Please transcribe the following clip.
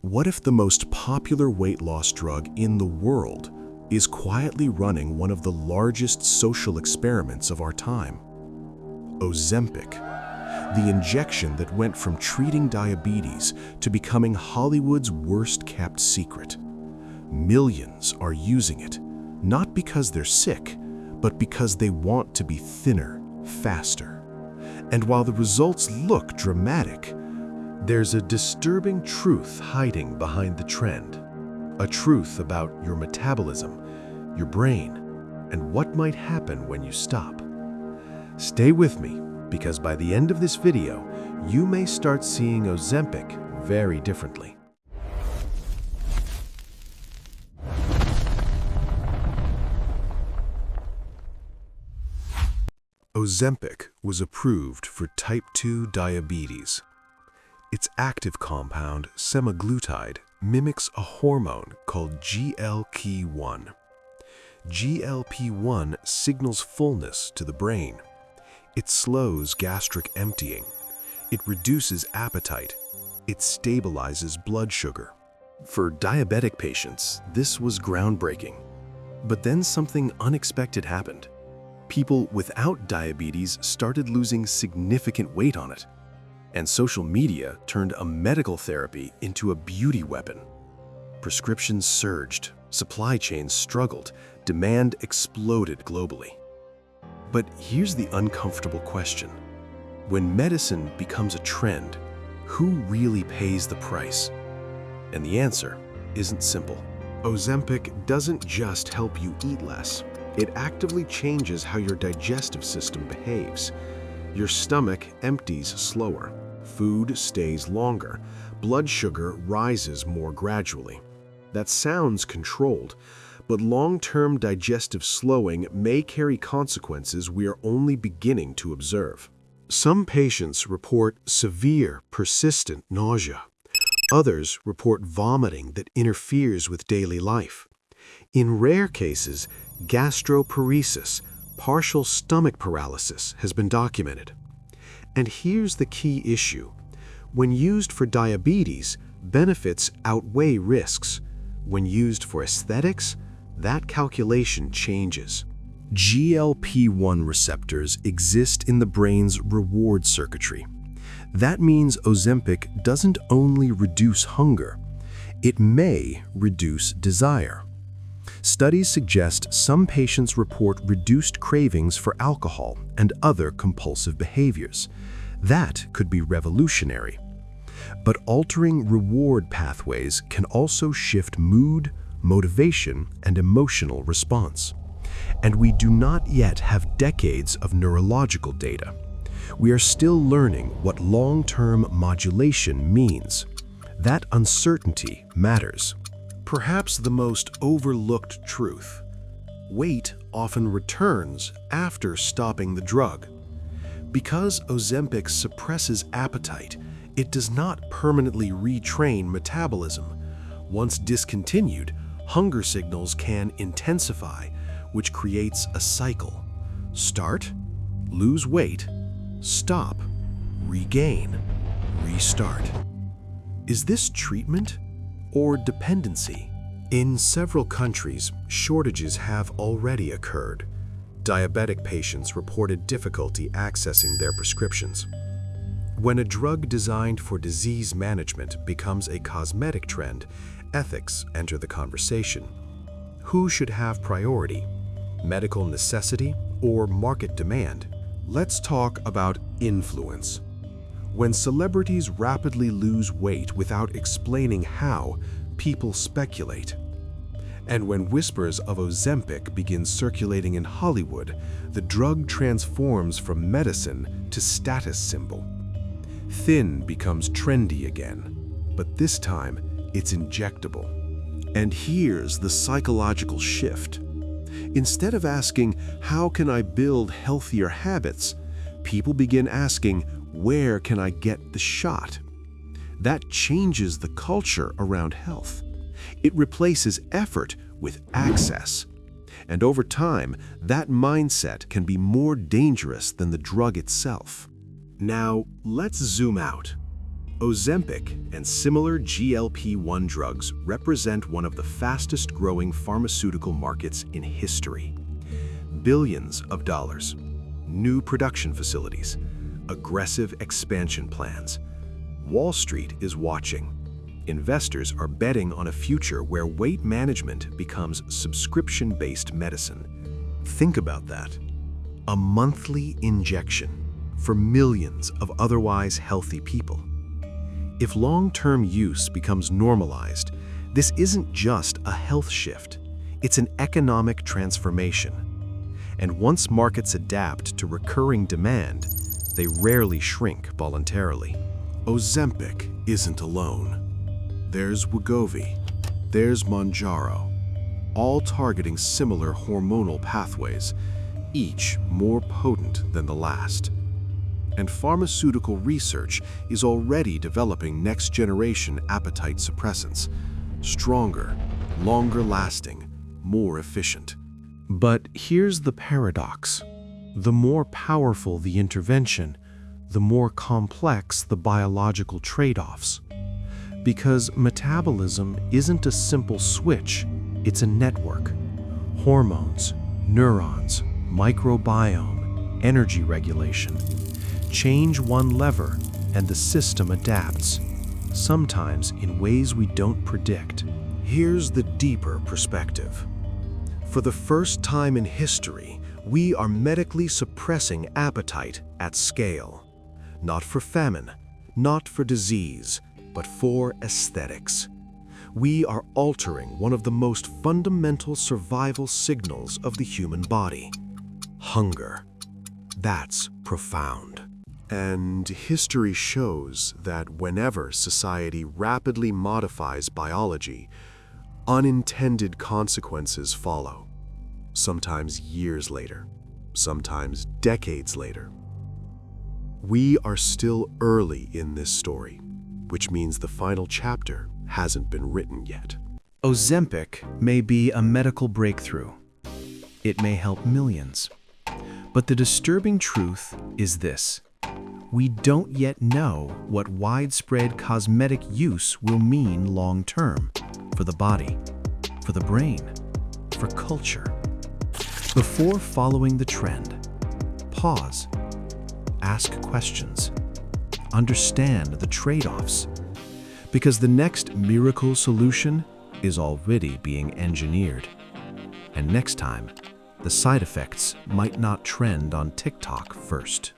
What if the most popular weight loss drug in the world is quietly running one of the largest social experiments of our time? Ozempic, the injection that went from treating diabetes to becoming Hollywood's worst-kept secret. Millions are using it, not because they're sick, but because they want to be thinner, faster. And while the results look dramatic, there's a disturbing truth hiding behind the trend. A truth about your metabolism, your brain, and what might happen when you stop. Stay with me, because by the end of this video, you may start seeing Ozempic very differently. Ozempic was approved for type 2 diabetes. Its active compound, semaglutide, mimics a hormone called GLP-1. GLP-1 signals fullness to the brain. It slows gastric emptying. It reduces appetite. It stabilizes blood sugar. For diabetic patients, this was groundbreaking. But then something unexpected happened. People without diabetes started losing significant weight on it. And social media turned a medical therapy into a beauty weapon. Prescriptions surged, supply chains struggled, demand exploded globally. But here's the uncomfortable question. When medicine becomes a trend, who really pays the price? And the answer isn't simple. Ozempic doesn't just help you eat less. It actively changes how your digestive system behaves. Your stomach empties slower. Food stays longer. Blood sugar rises more gradually. That sounds controlled, but long-term digestive slowing may carry consequences we are only beginning to observe. Some patients report severe, persistent nausea. Others report vomiting that interferes with daily life. In rare cases, gastroparesis, partial stomach paralysis, has been documented. And here's the key issue. When used for diabetes, benefits outweigh risks. When used for aesthetics, that calculation changes. GLP-1 receptors exist in the brain's reward circuitry. That means Ozempic doesn't only reduce hunger, it may reduce desire. Studies suggest some patients report reduced cravings for alcohol and other compulsive behaviors. That could be revolutionary. But altering reward pathways can also shift mood, motivation, and emotional response. And we do not yet have decades of neurological data. We are still learning what long-term modulation means. That uncertainty matters. Perhaps the most overlooked truth: weight often returns after stopping the drug. Because Ozempic suppresses appetite, it does not permanently retrain metabolism. Once discontinued, hunger signals can intensify, which creates a cycle. Start, lose weight, stop, regain, restart. Is this treatment or dependency? In several countries, shortages have already occurred. Diabetic patients reported difficulty accessing their prescriptions. When a drug designed for disease management becomes a cosmetic trend, ethics enter the conversation. Who should have priority? Medical necessity or market demand? Let's talk about influence. When celebrities rapidly lose weight without explaining how, people speculate. And when whispers of Ozempic begin circulating in Hollywood, the drug transforms from medicine to status symbol. Thin becomes trendy again, but this time it's injectable. And here's the psychological shift. Instead of asking, how can I build healthier habits, people begin asking, where can I get the shot? That changes the culture around health. It replaces effort with access. And over time, that mindset can be more dangerous than the drug itself. Now, let's zoom out. Ozempic and similar GLP-1 drugs represent one of the fastest-growing pharmaceutical markets in history. Billions of dollars, new production facilities, aggressive expansion plans. Wall Street is watching. Investors are betting on a future where weight management becomes subscription-based medicine. Think about that. A monthly injection for millions of otherwise healthy people. If long-term use becomes normalized, this isn't just a health shift, it's an economic transformation. And once markets adapt to recurring demand, they rarely shrink voluntarily. Ozempic isn't alone. There's Wegovy, there's Mounjaro, all targeting similar hormonal pathways, each more potent than the last. And pharmaceutical research is already developing next-generation appetite suppressants, stronger, longer-lasting, more efficient. But here's the paradox. The more powerful the intervention, the more complex the biological trade-offs. Because metabolism isn't a simple switch, it's a network. Hormones, neurons, microbiome, energy regulation. Change one lever and the system adapts, sometimes in ways we don't predict. Here's the deeper perspective. For the first time in history, we are medically suppressing appetite at scale. Not for famine, not for disease, but for aesthetics. We are altering one of the most fundamental survival signals of the human body: hunger. That's profound. And history shows that whenever society rapidly modifies biology, unintended consequences follow. Sometimes years later, sometimes decades later. We are still early in this story, which means the final chapter hasn't been written yet. Ozempic may be a medical breakthrough. It may help millions. But the disturbing truth is this: we don't yet know what widespread cosmetic use will mean long-term for the body, for the brain, for culture. Before following the trend, pause, ask questions, understand the trade-offs, because the next miracle solution is already being engineered. And next time, the side effects might not trend on TikTok first.